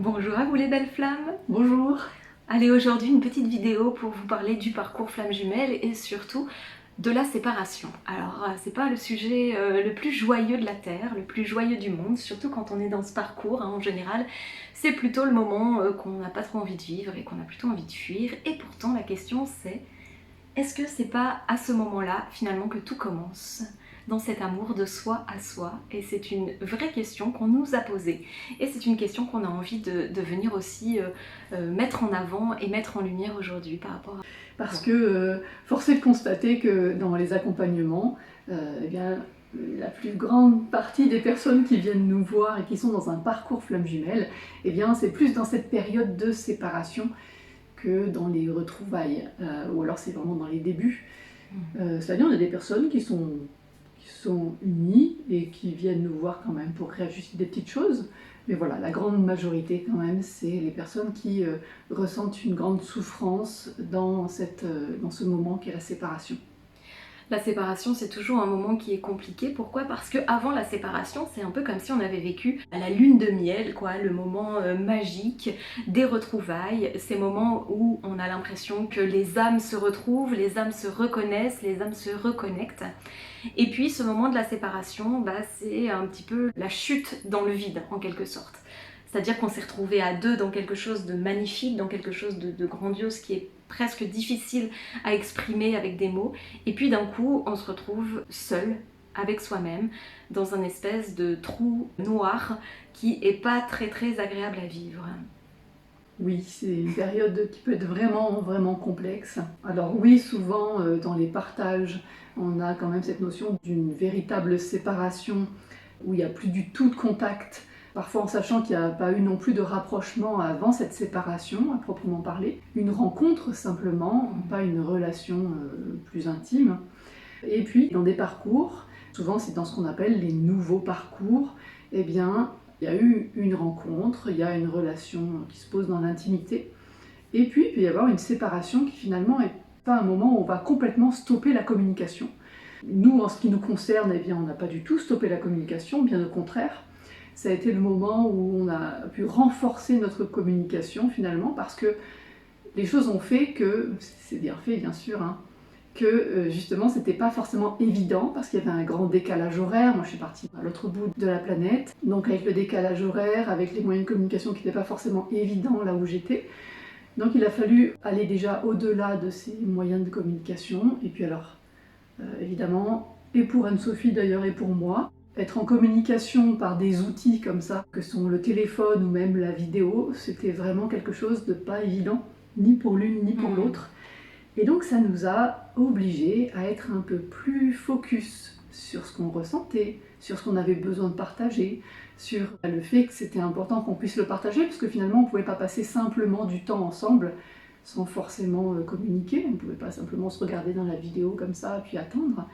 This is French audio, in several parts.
Bonjour à vous les belles flammes. Bonjour. Allez, aujourd'hui une petite vidéo pour vous parler du parcours flamme jumelle et surtout de la séparation. Alors c'est pas le sujet le plus joyeux de la Terre, le plus joyeux du monde, surtout quand on est dans ce parcours en général. C'est plutôt le moment qu'on n'a pas trop envie de vivre et qu'on a plutôt envie de fuir. Et pourtant la question c'est, est-ce que c'est pas à ce moment-là finalement que tout commence ? Dans cet amour de soi à soi, et c'est une vraie question qu'on nous a posée et c'est une question qu'on a envie de venir aussi mettre en avant et mettre en lumière aujourd'hui par rapport à... Parce que force est de constater que dans les accompagnements, eh bien, la plus grande partie des personnes qui viennent nous voir et qui sont dans un parcours flamme jumelle, eh bien, c'est plus dans cette période de séparation que dans les retrouvailles, ou alors c'est vraiment dans les débuts. C'est-à-dire on a des personnes qui sont unies et qui viennent nous voir quand même pour réajuster des petites choses. Mais voilà, la grande majorité quand même, c'est les personnes qui ressentent une grande souffrance dans ce moment qu'est la séparation. La séparation, c'est toujours un moment qui est compliqué. Pourquoi ? Parce qu'avant la séparation, c'est un peu comme si on avait vécu la lune de miel, quoi, le moment magique des retrouvailles, ces moments où on a l'impression que les âmes se retrouvent, les âmes se reconnaissent, les âmes se reconnectent. Et puis ce moment de la séparation, c'est un petit peu la chute dans le vide, en quelque sorte. C'est-à-dire qu'on s'est retrouvés à deux dans quelque chose de magnifique, dans quelque chose de grandiose qui est presque difficile à exprimer avec des mots. Et puis d'un coup, on se retrouve seul avec soi-même dans un espèce de trou noir qui est pas très très agréable à vivre. Oui, c'est une période qui peut être vraiment, vraiment complexe. Alors oui, souvent dans les partages, on a quand même cette notion d'une véritable séparation où il n'y a plus du tout de contact, parfois en sachant qu'il n'y a pas eu non plus de rapprochement avant cette séparation, à proprement parler. Une rencontre simplement, pas une relation plus intime. Et puis dans des parcours, souvent c'est dans ce qu'on appelle les nouveaux parcours, eh bien il y a eu une rencontre, il y a une relation qui se pose dans l'intimité, et puis il peut y avoir une séparation qui finalement n'est pas un moment où on va complètement stopper la communication. Nous, en ce qui nous concerne, eh bien, on n'a pas du tout stoppé la communication, bien au contraire. Ça a été le moment où on a pu renforcer notre communication finalement, parce que les choses ont fait que, c'est bien fait bien sûr, que justement c'était pas forcément évident parce qu'il y avait un grand décalage horaire. Moi je suis partie à l'autre bout de la planète, donc avec le décalage horaire, avec les moyens de communication qui n'étaient pas forcément évidents là où j'étais. Donc il a fallu aller déjà au-delà de ces moyens de communication. Et puis alors, évidemment, et pour Anne-Sophie d'ailleurs et pour moi, être en communication par des outils comme ça, que sont le téléphone ou même la vidéo, c'était vraiment quelque chose de pas évident, ni pour l'une ni pour l'autre. Et donc ça nous a obligés à être un peu plus focus sur ce qu'on ressentait, sur ce qu'on avait besoin de partager, sur le fait que c'était important qu'on puisse le partager, parce que finalement on ne pouvait pas passer simplement du temps ensemble sans forcément communiquer, on ne pouvait pas simplement se regarder dans la vidéo comme ça puis attendre.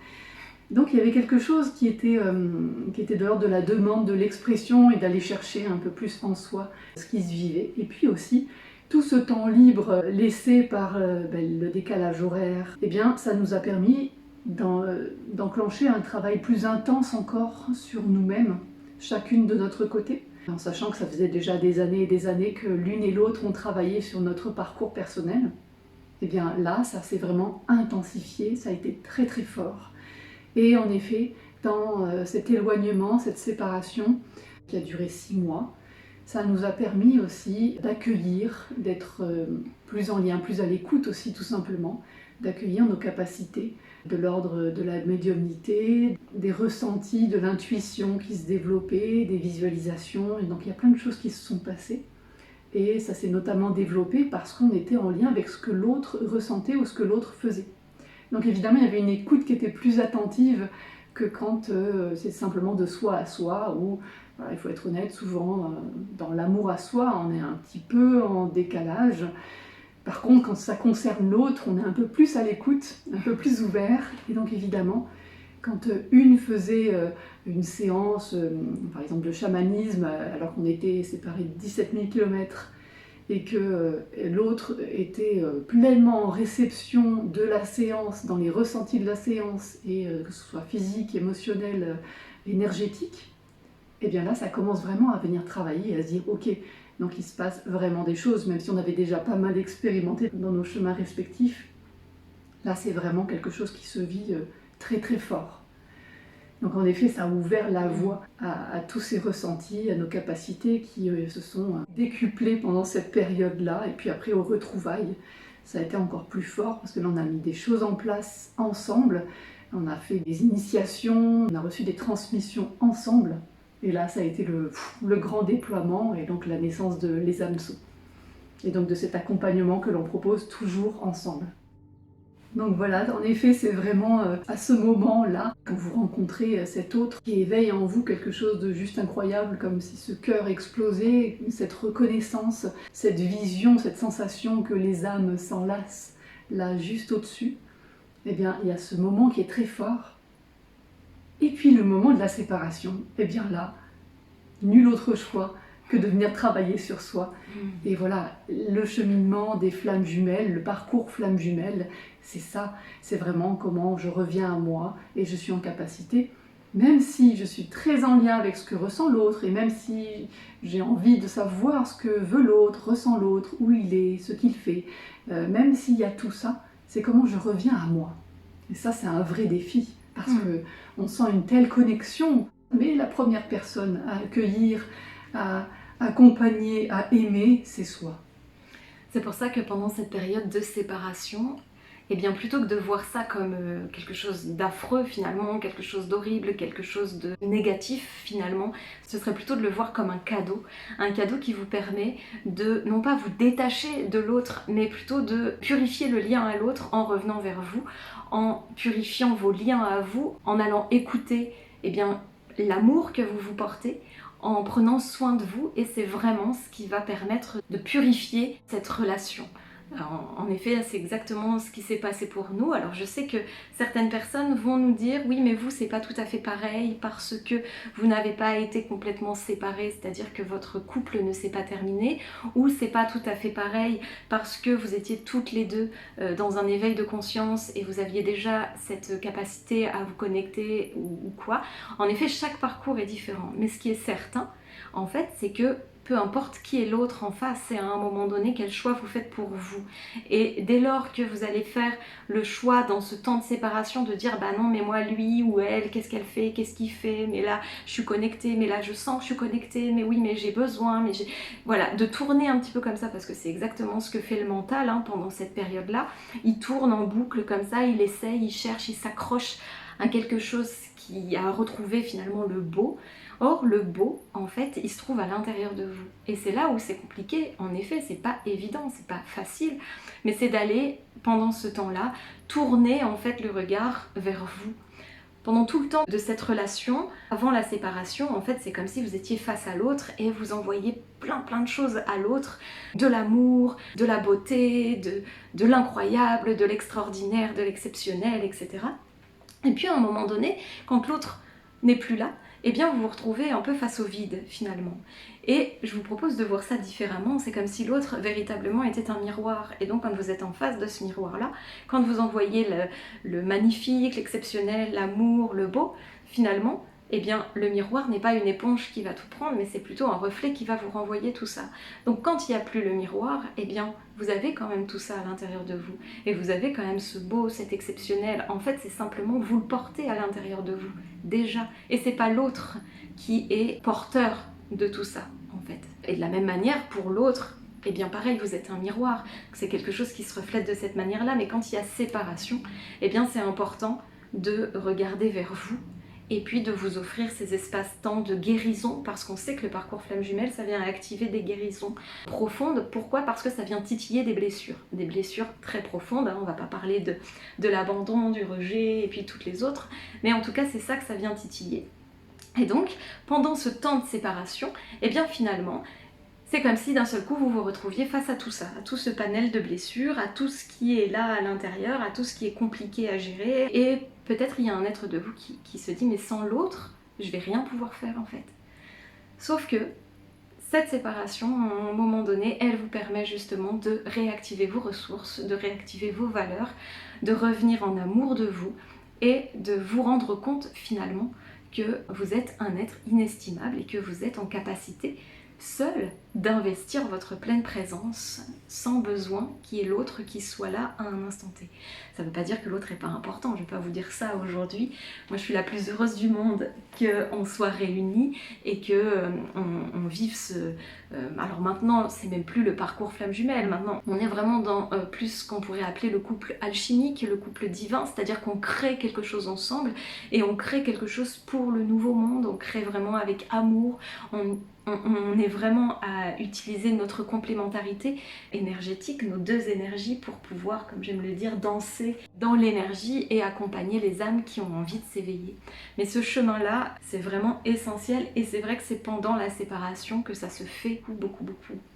Donc il y avait quelque chose qui était de l'ordre de la demande, de l'expression et d'aller chercher un peu plus en soi ce qui se vivait. Et puis aussi, tout ce temps libre laissé par le décalage horaire, eh bien, ça nous a permis d'enclencher un travail plus intense encore sur nous-mêmes, chacune de notre côté, en sachant que ça faisait déjà des années et des années que l'une et l'autre ont travaillé sur notre parcours personnel. Eh bien là, ça s'est vraiment intensifié, ça a été très très fort. Et en effet, dans cet éloignement, cette séparation qui a duré 6 mois, ça nous a permis aussi d'accueillir, d'être plus en lien, plus à l'écoute aussi tout simplement, d'accueillir nos capacités de l'ordre de la médiumnité, des ressentis, de l'intuition qui se développaient, des visualisations. Et donc il y a plein de choses qui se sont passées. Et ça s'est notamment développé parce qu'on était en lien avec ce que l'autre ressentait ou ce que l'autre faisait. Donc évidemment, il y avait une écoute qui était plus attentive que quand c'est simplement de soi à soi, où voilà, il faut être honnête, souvent dans l'amour à soi, on est un petit peu en décalage. Par contre, quand ça concerne l'autre, on est un peu plus à l'écoute, un peu plus ouvert. Et donc évidemment, quand une faisait une séance, par exemple de chamanisme, alors qu'on était séparés de 17 000 km, et que l'autre était pleinement en réception de la séance, dans les ressentis de la séance, et que ce soit physique, émotionnel, énergétique, et bien là ça commence vraiment à venir travailler, à se dire ok, Donc il se passe vraiment des choses, même si on avait déjà pas mal expérimenté dans nos chemins respectifs. Là, c'est vraiment quelque chose qui se vit très très fort. Donc en effet, ça a ouvert la voie à tous ces ressentis, à nos capacités qui se sont décuplées pendant cette période-là. Et puis après, aux retrouvailles, ça a été encore plus fort parce que là, on a mis des choses en place ensemble. On a fait des initiations, on a reçu des transmissions ensemble. Et là, ça a été le grand déploiement et donc la naissance de Les Hameçons. Et donc de cet accompagnement que l'on propose toujours ensemble. Donc voilà, en effet, c'est vraiment à ce moment-là, quand vous rencontrez cet autre qui éveille en vous quelque chose de juste incroyable, comme si ce cœur explosait, cette reconnaissance, cette vision, cette sensation que les âmes s'enlacent là juste au-dessus, eh bien, il y a ce moment qui est très fort. Et puis le moment de la séparation, eh bien là, nul autre choix que de venir travailler sur soi. Et voilà, le cheminement des flammes jumelles, le parcours flammes jumelles, c'est ça, c'est vraiment comment je reviens à moi et je suis en capacité, même si je suis très en lien avec ce que ressent l'autre et même si j'ai envie de savoir ce que veut l'autre, ressent l'autre, où il est, ce qu'il fait, même s'il y a tout ça, c'est comment je reviens à moi. Et ça, c'est un vrai défi parce qu'on sent une telle connexion, mais la première personne à accueillir, à accompagner, à aimer, c'est soi. C'est pour ça que pendant cette période de séparation, eh bien plutôt que de voir ça comme quelque chose d'affreux finalement, quelque chose d'horrible, quelque chose de négatif finalement, ce serait plutôt de le voir comme un cadeau qui vous permet de non pas vous détacher de l'autre, mais plutôt de purifier le lien à l'autre en revenant vers vous, en purifiant vos liens à vous, en allant écouter eh bien, l'amour que vous vous portez, en prenant soin de vous, et c'est vraiment ce qui va permettre de purifier cette relation. Alors, en effet, c'est exactement ce qui s'est passé pour nous. Alors je sais que certaines personnes vont nous dire oui mais vous c'est pas tout à fait pareil parce que vous n'avez pas été complètement séparés, c'est-à-dire que votre couple ne s'est pas terminé, ou c'est pas tout à fait pareil parce que vous étiez toutes les deux dans un éveil de conscience et vous aviez déjà cette capacité à vous connecter ou quoi. En effet, chaque parcours est différent, mais ce qui est certain en fait c'est que peu importe qui est l'autre en face, c'est à un moment donné quel choix vous faites pour vous. Et dès lors que vous allez faire le choix dans ce temps de séparation de dire bah non mais moi lui ou elle, qu'est-ce qu'elle fait, qu'est-ce qu'il fait, mais là je suis connectée, mais là je sens que je suis connectée, mais oui mais j'ai besoin, mais j'ai... Voilà, de tourner un petit peu comme ça parce que c'est exactement ce que fait le mental pendant cette période-là. Il tourne en boucle comme ça, il essaye, il cherche, il s'accroche à quelque chose qui a retrouvé finalement le beau. Or, le beau, en fait, il se trouve à l'intérieur de vous. Et c'est là où c'est compliqué. En effet, c'est pas évident, c'est pas facile, mais c'est d'aller, pendant ce temps-là, tourner en fait le regard vers vous. Pendant tout le temps de cette relation, avant la séparation, en fait, c'est comme si vous étiez face à l'autre et vous envoyiez plein de choses à l'autre, de l'amour, de la beauté, de l'incroyable, de l'extraordinaire, de l'exceptionnel, etc. Et puis à un moment donné, quand l'autre n'est plus là, eh bien vous vous retrouvez un peu face au vide finalement. Et je vous propose de voir ça différemment, c'est comme si l'autre véritablement était un miroir. Et donc quand vous êtes en face de ce miroir-là, quand vous envoyez le magnifique, l'exceptionnel, l'amour, le beau, finalement, eh bien le miroir n'est pas une éponge qui va tout prendre, mais c'est plutôt un reflet qui va vous renvoyer tout ça. Donc quand il n'y a plus le miroir, eh bien vous avez quand même tout ça à l'intérieur de vous. Et vous avez quand même ce beau, cet exceptionnel. En fait, c'est simplement vous le portez à l'intérieur de vous, déjà. Et c'est pas l'autre qui est porteur de tout ça, en fait. Et de la même manière, pour l'autre, eh bien pareil, vous êtes un miroir. C'est quelque chose qui se reflète de cette manière-là. Mais quand il y a séparation, eh bien c'est important de regarder vers vous et puis de vous offrir ces espaces-temps de guérison, parce qu'on sait que le parcours flamme jumelle, ça vient activer des guérisons profondes. Pourquoi ? Parce que ça vient titiller des blessures très profondes. On ne va pas parler de l'abandon, du rejet et puis toutes les autres, mais en tout cas c'est ça que ça vient titiller. Et donc, pendant ce temps de séparation, eh bien finalement, c'est comme si d'un seul coup vous vous retrouviez face à tout ça, à tout ce panel de blessures, à tout ce qui est là à l'intérieur, à tout ce qui est compliqué à gérer. Et peut-être il y a un être de vous qui se dit mais sans l'autre, je vais rien pouvoir faire en fait. Sauf que cette séparation, à un moment donné, elle vous permet justement de réactiver vos ressources, de réactiver vos valeurs, de revenir en amour de vous et de vous rendre compte finalement que vous êtes un être inestimable et que vous êtes en capacité seul d'investir votre pleine présence sans besoin qu'il y ait l'autre qui soit là à un instant T. Ça ne veut pas dire que l'autre n'est pas important, je ne vais pas vous dire ça aujourd'hui. Moi je suis la plus heureuse du monde qu'on soit réunis et qu'on vive ce... alors maintenant c'est même plus le parcours flamme jumelle, maintenant on est vraiment dans plus ce qu'on pourrait appeler le couple alchimique, le couple divin, c'est-à-dire qu'on crée quelque chose ensemble et on crée quelque chose pour le nouveau monde, on crée vraiment avec amour, on est vraiment à utiliser notre complémentarité énergétique, nos deux énergies pour pouvoir, comme j'aime le dire, danser dans l'énergie et accompagner les âmes qui ont envie de s'éveiller. Mais ce chemin-là, c'est vraiment essentiel et c'est vrai que c'est pendant la séparation que ça se fait beaucoup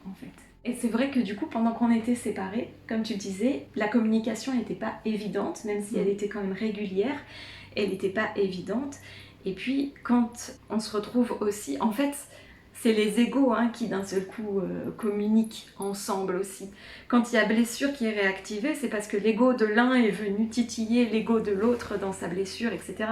en fait. Et c'est vrai que du coup, pendant qu'on était séparés, comme tu le disais, la communication n'était pas évidente, même si elle était quand même régulière, elle n'était pas évidente. Et puis, quand on se retrouve aussi, en fait, c'est les égos qui d'un seul coup communiquent ensemble aussi. Quand il y a blessure qui est réactivée, c'est parce que l'ego de l'un est venu titiller l'ego de l'autre dans sa blessure, etc.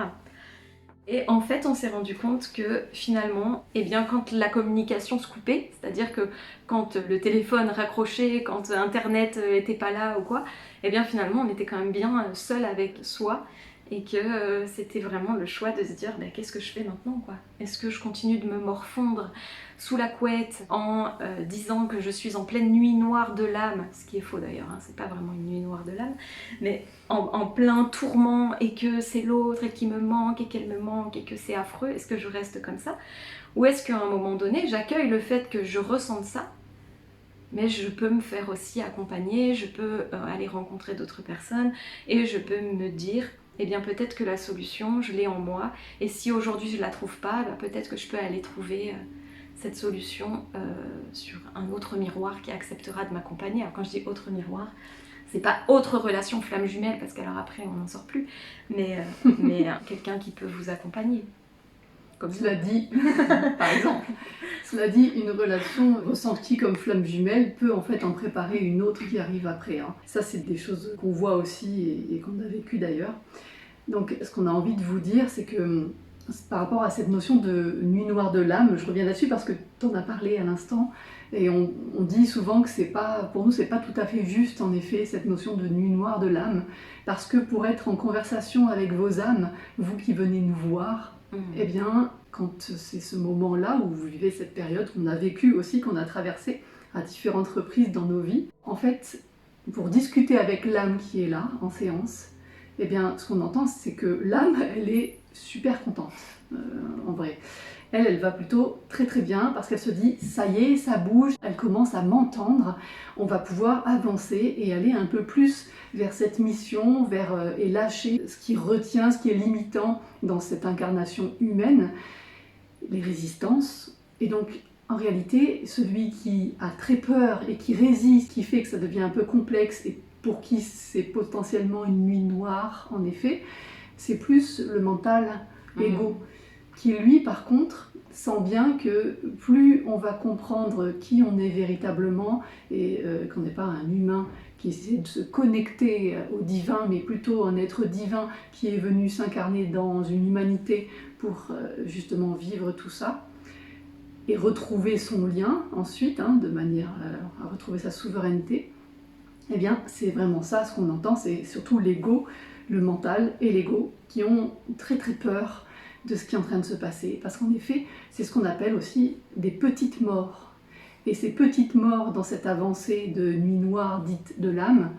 Et en fait, on s'est rendu compte que finalement, quand la communication se coupait, c'est-à-dire que quand le téléphone raccrochait, quand Internet était pas là ou quoi, finalement, on était quand même bien seul avec soi. Et que c'était vraiment le choix de se dire qu'est-ce que je fais maintenant quoi ? Est-ce que je continue de me morfondre sous la couette en disant que je suis en pleine nuit noire de l'âme, ce qui est faux d'ailleurs, c'est pas vraiment une nuit noire de l'âme, mais en plein tourment et que c'est l'autre et qui me manque et qu'elle me manque et que c'est affreux, est-ce que je reste comme ça ? Ou est-ce qu'à un moment donné j'accueille le fait que je ressente ça, mais je peux me faire aussi accompagner, je peux aller rencontrer d'autres personnes et je peux me dire peut-être que la solution, je l'ai en moi. Et si aujourd'hui je ne la trouve pas, peut-être que je peux aller trouver cette solution sur un autre miroir qui acceptera de m'accompagner. Alors quand je dis autre miroir, c'est pas autre relation flamme jumelle, parce qu'alors après on n'en sort plus, mais quelqu'un qui peut vous accompagner. Comme cela dit, par exemple, cela dit, une relation ressentie comme flamme jumelle peut en fait en préparer une autre qui arrive après. Ça, c'est des choses qu'on voit aussi et qu'on a vécu d'ailleurs. Donc, ce qu'on a envie de vous dire, c'est que par rapport à cette notion de nuit noire de l'âme, je reviens là-dessus parce que tu en as parlé à l'instant, et on dit souvent que pour nous, c'est pas tout à fait juste, en effet, cette notion de nuit noire de l'âme, parce que pour être en conversation avec vos âmes, vous qui venez nous voir, quand c'est ce moment-là où vous vivez cette période qu'on a vécue aussi, qu'on a traversée à différentes reprises dans nos vies, en fait, pour discuter avec l'âme qui est là, en séance, ce qu'on entend, c'est que l'âme, elle est super contente, en vrai. Elle va plutôt très très bien parce qu'elle se dit ça y est, ça bouge, elle commence à m'entendre, on va pouvoir avancer et aller un peu plus vers cette mission, et lâcher ce qui retient, ce qui est limitant dans cette incarnation humaine, les résistances. Et donc en réalité, celui qui a très peur et qui résiste, qui fait que ça devient un peu complexe et pour qui c'est potentiellement une nuit noire en effet, c'est plus le mental égo. Qui lui, par contre, sent bien que plus on va comprendre qui on est véritablement et qu'on n'est pas un humain qui essaie de se connecter au divin, mais plutôt un être divin qui est venu s'incarner dans une humanité pour justement vivre tout ça et retrouver son lien ensuite, de manière à retrouver sa souveraineté, c'est vraiment ça ce qu'on entend, c'est surtout l'ego, le mental et l'ego qui ont très très peur de ce qui est en train de se passer. Parce qu'en effet, c'est ce qu'on appelle aussi des petites morts. Et ces petites morts dans cette avancée de nuit noire dite de l'âme,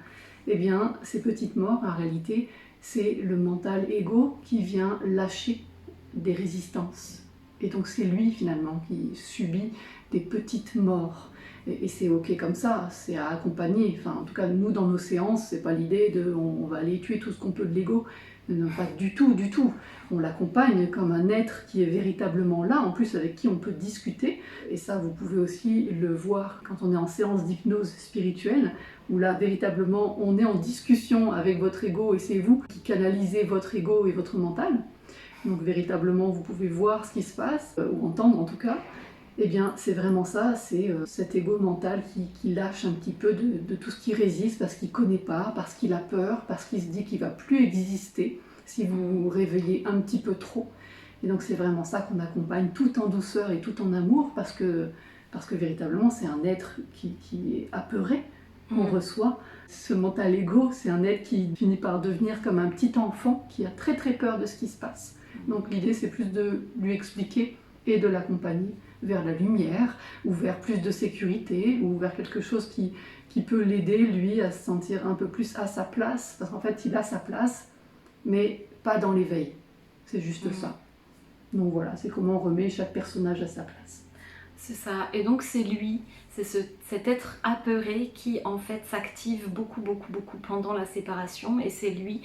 ces petites morts, en réalité, c'est le mental égo qui vient lâcher des résistances. Et donc c'est lui finalement qui subit des petites morts. Et c'est ok comme ça, c'est à accompagner. Enfin, en tout cas, nous dans nos séances, c'est pas l'idée de on va aller tuer tout ce qu'on peut de l'ego. Non, pas du tout, du tout. On l'accompagne comme un être qui est véritablement là, en plus avec qui on peut discuter. Et ça, vous pouvez aussi le voir quand on est en séance d'hypnose spirituelle, où là, véritablement, on est en discussion avec votre ego et c'est vous qui canalisez votre ego et votre mental. Donc véritablement, vous pouvez voir ce qui se passe, ou entendre en tout cas. C'est vraiment ça, c'est cet ego mental qui lâche un petit peu de tout ce qui résiste parce qu'il ne connaît pas, parce qu'il a peur, parce qu'il se dit qu'il ne va plus exister si vous vous réveillez un petit peu trop. Et donc c'est vraiment ça qu'on accompagne tout en douceur et tout en amour parce que parce que véritablement c'est un être qui est apeuré qu'on reçoit. Ce mental ego, c'est un être qui finit par devenir comme un petit enfant qui a très très peur de ce qui se passe. Donc l'idée c'est plus de lui expliquer et de l'accompagner vers la lumière, ou vers plus de sécurité, ou vers quelque chose qui peut l'aider, lui, à se sentir un peu plus à sa place, parce qu'en fait, il a sa place, mais pas dans l'éveil. C'est juste ça. Donc voilà, c'est comment on remet chaque personnage à sa place. C'est ça, et donc c'est lui, c'est cet être apeuré qui en fait s'active beaucoup pendant la séparation, et c'est lui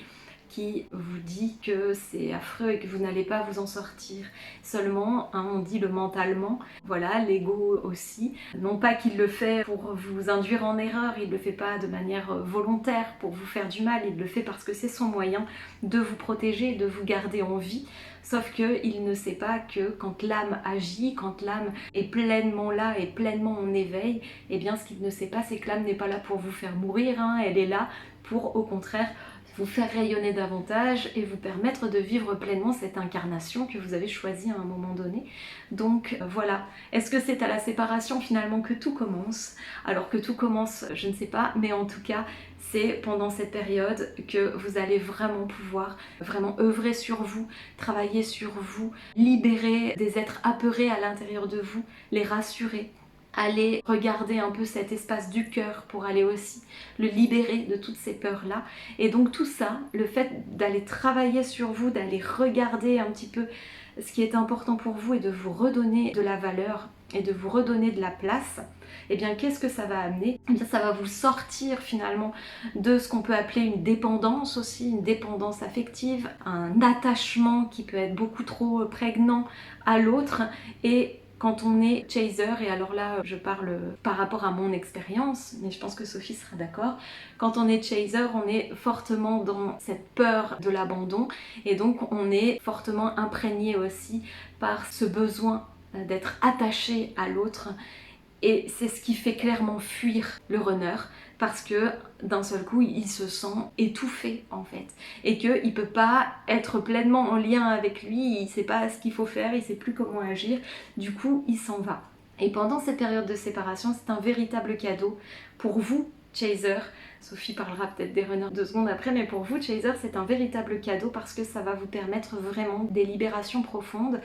qui vous dit que c'est affreux et que vous n'allez pas vous en sortir. Seulement, on dit le mentalement, voilà, l'ego aussi. Non pas qu'il le fait pour vous induire en erreur, il ne le fait pas de manière volontaire pour vous faire du mal, il le fait parce que c'est son moyen de vous protéger, de vous garder en vie. Sauf qu'il ne sait pas que quand l'âme agit, quand l'âme est pleinement là et pleinement en éveil, eh bien ce qu'il ne sait pas, c'est que l'âme n'est pas là pour vous faire mourir, elle est là pour, au contraire, vous faire rayonner davantage et vous permettre de vivre pleinement cette incarnation que vous avez choisie à un moment donné. Donc voilà, est-ce que c'est à la séparation finalement que tout commence? Alors que tout commence, je ne sais pas, mais en tout cas, c'est pendant cette période que vous allez vraiment pouvoir vraiment œuvrer sur vous, travailler sur vous, libérer des êtres apeurés à l'intérieur de vous, les rassurer. Aller regarder un peu cet espace du cœur pour aller aussi le libérer de toutes ces peurs-là. Et donc tout ça, le fait d'aller travailler sur vous, d'aller regarder un petit peu ce qui est important pour vous et de vous redonner de la valeur et de vous redonner de la place, eh bien qu'est-ce que ça va amener? Eh bien ça va vous sortir finalement de ce qu'on peut appeler une dépendance aussi, une dépendance affective, un attachement qui peut être beaucoup trop prégnant à l'autre. Et quand on est chaser, et alors là je parle par rapport à mon expérience, mais je pense que Sophie sera d'accord, quand on est chaser, on est fortement dans cette peur de l'abandon, et donc on est fortement imprégné aussi par ce besoin d'être attaché à l'autre, et c'est ce qui fait clairement fuir le runner, parce que d'un seul coup il se sent étouffé en fait, et qu'il ne peut pas être pleinement en lien avec lui, il ne sait pas ce qu'il faut faire, il ne sait plus comment agir, du coup il s'en va. Et pendant cette période de séparation, c'est un véritable cadeau pour vous, chaser. Sophie parlera peut-être des runners 2 secondes après, mais pour vous, chaser, c'est un véritable cadeau parce que ça va vous permettre vraiment des libérations profondes.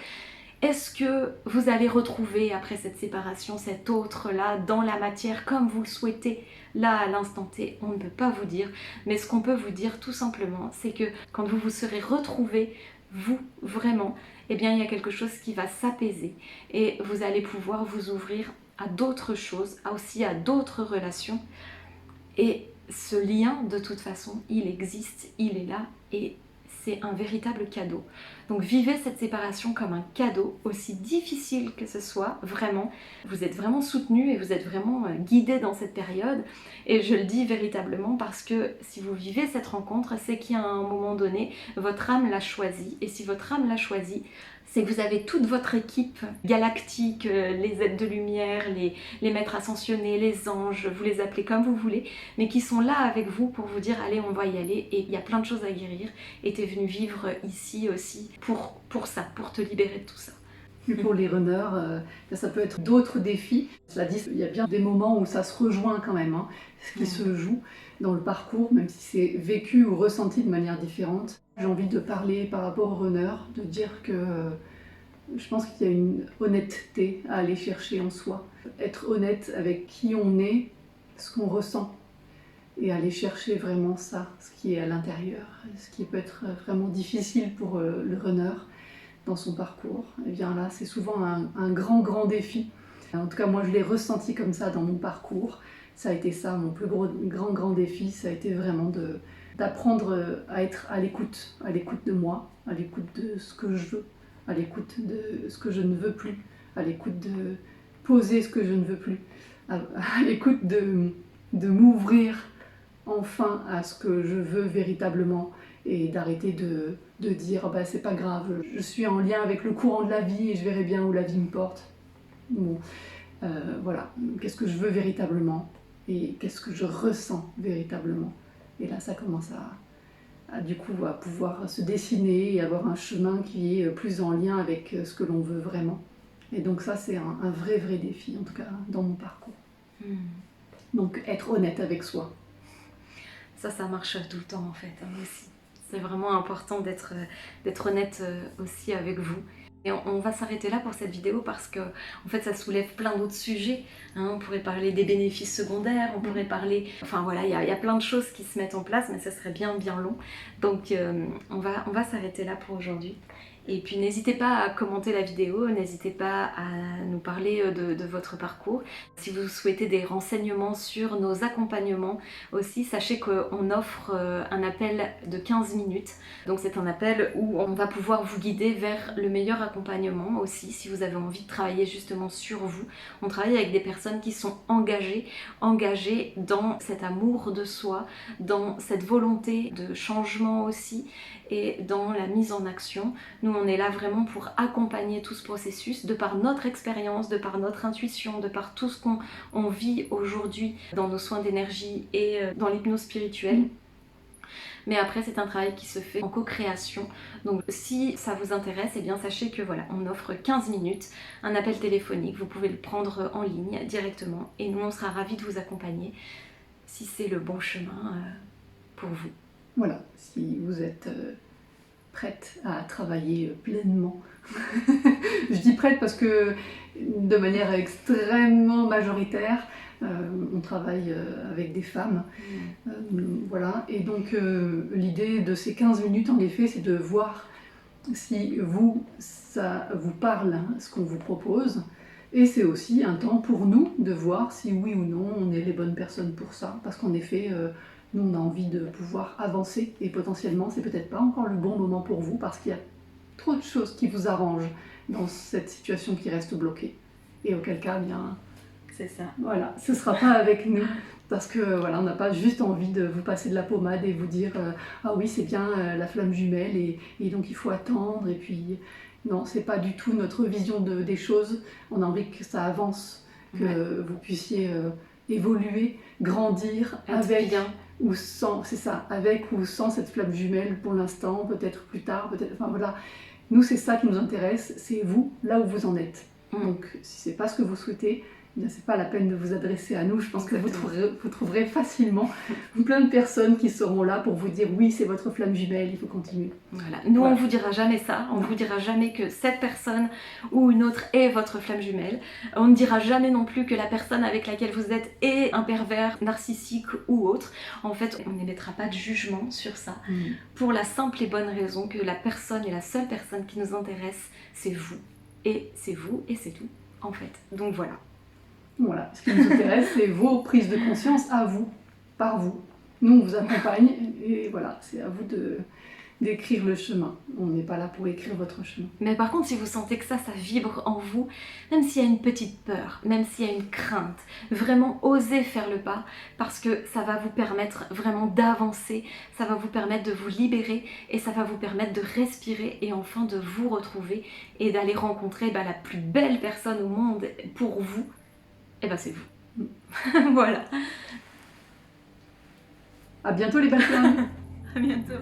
Est-ce que vous allez retrouver après cette séparation cet autre-là dans la matière comme vous le souhaitez là à l'instant T? On ne peut pas vous dire, mais ce qu'on peut vous dire tout simplement, c'est que quand vous vous serez retrouvés, vous vraiment, eh bien il y a quelque chose qui va s'apaiser et vous allez pouvoir vous ouvrir à d'autres choses, aussi à d'autres relations. Et ce lien, de toute façon, il existe, il est là et c'est un véritable cadeau. Donc vivez cette séparation comme un cadeau, aussi difficile que ce soit, vraiment. Vous êtes vraiment soutenu et vous êtes vraiment guidé dans cette période. Et je le dis véritablement parce que si vous vivez cette rencontre, c'est qu'à un moment donné, votre âme l'a choisi. Et si votre âme l'a choisi, c'est que vous avez toute votre équipe galactique, les êtres de lumière, les maîtres ascensionnés, les anges, vous les appelez comme vous voulez, mais qui sont là avec vous pour vous dire allez, on va y aller, et il y a plein de choses à guérir, et tu es venu vivre ici aussi pour ça, pour te libérer de tout ça. Et pour les runners, ça peut être d'autres défis. Cela dit, il y a bien des moments où ça se rejoint quand même, ce qui se joue dans le parcours, même si c'est vécu ou ressenti de manière différente. J'ai envie de parler par rapport aux runners, de dire que je pense qu'il y a une honnêteté à aller chercher en soi. Être honnête avec qui on est, ce qu'on ressent, et aller chercher vraiment ça, ce qui est à l'intérieur, ce qui peut être vraiment difficile pour le runner dans son parcours. Et bien là, c'est souvent un grand défi. En tout cas, moi, je l'ai ressenti comme ça dans mon parcours. Ça a été ça, mon plus grand défi, ça a été vraiment d'apprendre à être à l'écoute de moi, à l'écoute de ce que je veux, à l'écoute de ce que je ne veux plus, à l'écoute de poser ce que je ne veux plus, à l'écoute de m'ouvrir enfin à ce que je veux véritablement, et d'arrêter de dire bah, c'est pas grave, je suis en lien avec le courant de la vie et je verrai bien où la vie me porte. Bon, voilà, qu'est-ce que je veux véritablement et qu'est-ce que je ressens véritablement. Et là ça commence du coup à pouvoir se dessiner et avoir un chemin qui est plus en lien avec ce que l'on veut vraiment. Et donc ça, c'est un vrai défi, en tout cas dans mon parcours. Hmm. Donc être honnête avec soi. Ça marche tout le temps en fait, hein, aussi. C'est vraiment important d'être honnête aussi avec vous. Et on va s'arrêter là pour cette vidéo parce que en fait ça soulève plein d'autres sujets, hein. On pourrait parler des bénéfices secondaires, on pourrait parler... Enfin voilà, il y a plein de choses qui se mettent en place, mais ça serait bien long. Donc on va s'arrêter là pour aujourd'hui. Et puis n'hésitez pas à commenter la vidéo, n'hésitez pas à nous parler de votre parcours. Si vous souhaitez des renseignements sur nos accompagnements aussi, sachez qu'on offre un appel de 15 minutes. Donc c'est un appel où on va pouvoir vous guider vers le meilleur accompagnement aussi, si vous avez envie de travailler justement sur vous. On travaille avec des personnes qui sont engagées dans cet amour de soi, dans cette volonté de changement aussi, et dans la mise en action. Nous, on est là vraiment pour accompagner tout ce processus de par notre expérience, de par notre intuition, de par tout ce qu'on vit aujourd'hui dans nos soins d'énergie et dans l'hypnose spirituelle. Mais après, c'est un travail qui se fait en co-création. Donc si ça vous intéresse, eh bien sachez que voilà, on offre 15 minutes, un appel téléphonique. Vous pouvez le prendre en ligne directement et nous, on sera ravis de vous accompagner si c'est le bon chemin pour vous. Voilà, si vous êtes prête à travailler pleinement. Je dis prête parce que de manière extrêmement majoritaire, on travaille avec des femmes. Voilà. Et donc l'idée de ces 15 minutes, en effet, c'est de voir si ça vous parle, hein, ce qu'on vous propose. Et c'est aussi un temps pour nous de voir si oui ou non on est les bonnes personnes pour ça. Parce qu'en effet, nous on a envie de pouvoir avancer et potentiellement c'est peut-être pas encore le bon moment pour vous parce qu'il y a trop de choses qui vous arrangent dans cette situation qui reste bloquée. Et auquel cas, bien, c'est ça. Voilà, ce sera pas avec nous. Parce que voilà, on n'a pas juste envie de vous passer de la pommade et vous dire ah oui, c'est bien la flamme jumelle et donc il faut attendre. Et puis non, c'est pas du tout notre vision des choses. On a envie que ça avance, que vous puissiez évoluer, grandir avec bien. Ou sans, c'est ça, avec ou sans cette flamme jumelle pour l'instant, peut-être plus tard, peut-être. Enfin voilà, nous c'est ça qui nous intéresse, c'est vous là où vous en êtes. Donc si c'est pas ce que vous souhaitez, c'est pas la peine de vous adresser à nous. Je pense que vous trouverez facilement plein de personnes qui seront là pour vous dire oui, c'est votre flamme jumelle, il faut continuer. Voilà. Nous, on vous dira jamais ça. On vous dira jamais que cette personne ou une autre est votre flamme jumelle. On ne dira jamais non plus que la personne avec laquelle vous êtes est un pervers narcissique ou autre. En fait, on n'émettra pas de jugement sur ça. Pour la simple et bonne raison que la personne et la seule personne qui nous intéresse, c'est vous. Et c'est vous et c'est tout, en fait. Donc voilà. Voilà, ce qui nous intéresse, c'est vos prises de conscience à vous, par vous. Nous, on vous accompagne et voilà, c'est à vous d'écrire le chemin. On n'est pas là pour écrire votre chemin. Mais par contre, si vous sentez que ça vibre en vous, même s'il y a une petite peur, même s'il y a une crainte, vraiment osez faire le pas parce que ça va vous permettre vraiment d'avancer, ça va vous permettre de vous libérer et ça va vous permettre de respirer et enfin de vous retrouver et d'aller rencontrer la plus belle personne au monde pour vous. Et c'est vous. Voilà. À bientôt les belles femmes. À bientôt.